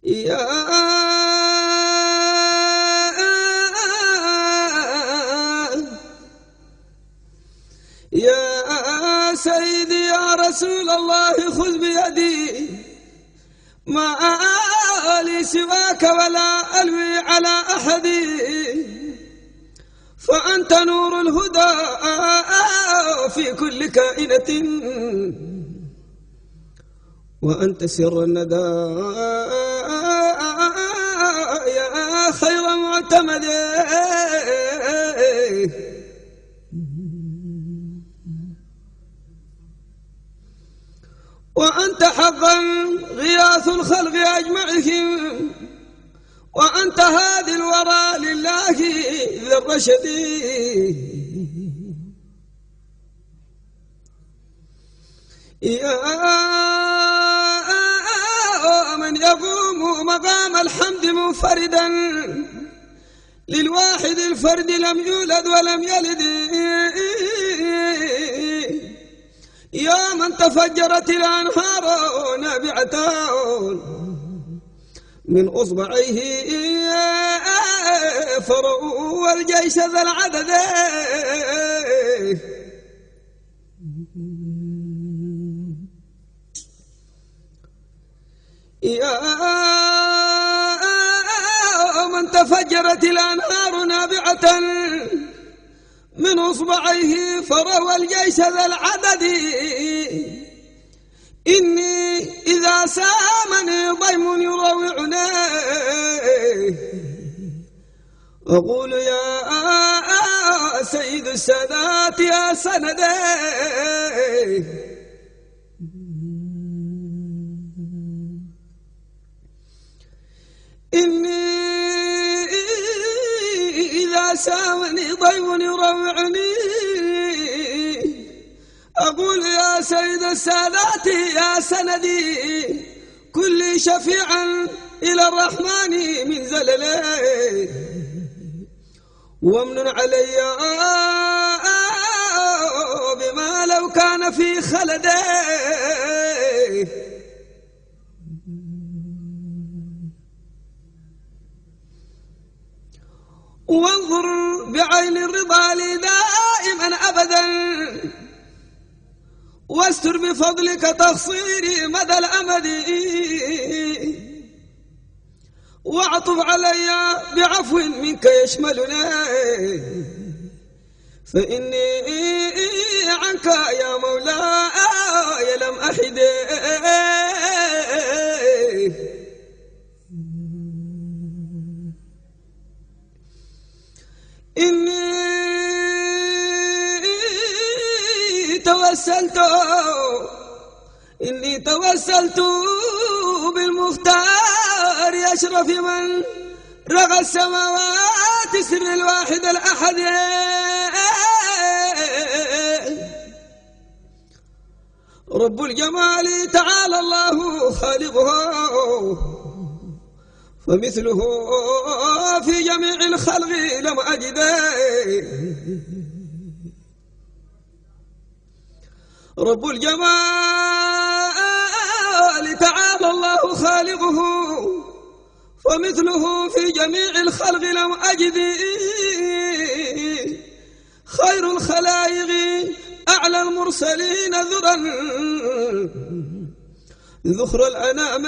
يا يا سيدي يا رسول الله خذ بيدي ما لي سواك ولا ألوي على أحد فأنت نور الهدى في كل كائنة وأنت سر الندى يا خير معتمد وأنت حقا غياث الخلق أجمعهم وأنت هادي الورى لله ذي الرشد يا من يقوم مقام الحمد منفردا للواحد الفرد لم يولد ولم يلد يا من تفجرت الأنهار نابعة من أصبعيه فروا الجيش ذا العدد يا من تفجرت الأنهار نابعة من أصبعيه فروا الجيش ذا العدد إني إذا سامني ضيم يروعني أقول يا سيد السادات يا سندي إني إذا سامني ضيم يروعني أقول يا سيد السادات يا سندي كل شفيعا إلى الرحمن من زللي وامن علي بما لو كان في خلدي وانظر بعين الرضا لي دائما أبدا واستر بفضلك تقصيري مدى الأمد واعطف علي بعفو منك يشملني فإني عنك يا مولاي لم أحد إني توسلت بالمختار أشرف من رغى السماوات سر الواحد الأحد رب الجمال تعالى الله خالقه فمثله في جميع الخلق لم أجد رب الجمال تعالى الله خالقه فمثله في جميع الخلق لم أجد خير الخلائق أعلى المرسلين ذرا ذخر الأنام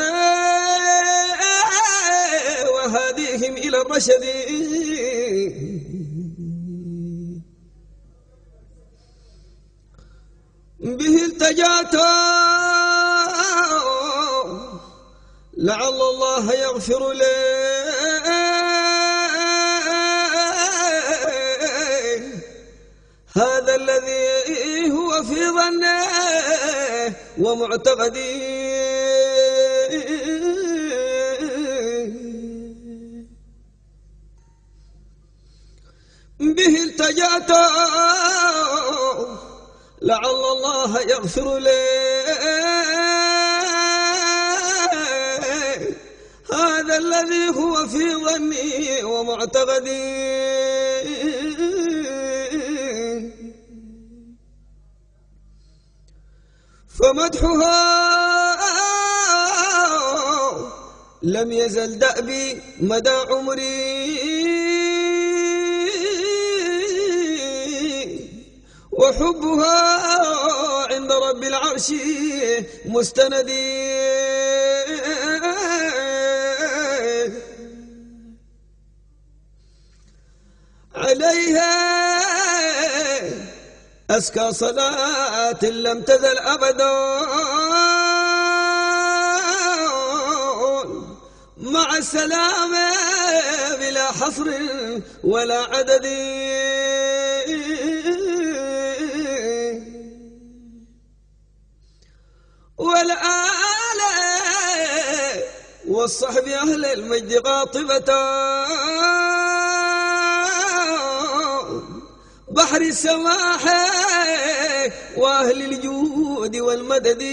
وهديهم إلى الرشد به التجأت لعل الله يغفر لي هذا الذي هو في ظنه ومعتقدي به التجأت لعل الله يغفر لي هذا الذي هو في ظني ومعتقدي فمدحها لم يزل دأبي مدى عمري وحبها عند رب العرش مستندي عليها أزكى صلاة لم تزل أبدا مع السلامة بلا حصر ولا عدد والآل والصحب أهل المجد قاطبة بحر السماح وأهل الجود والمدد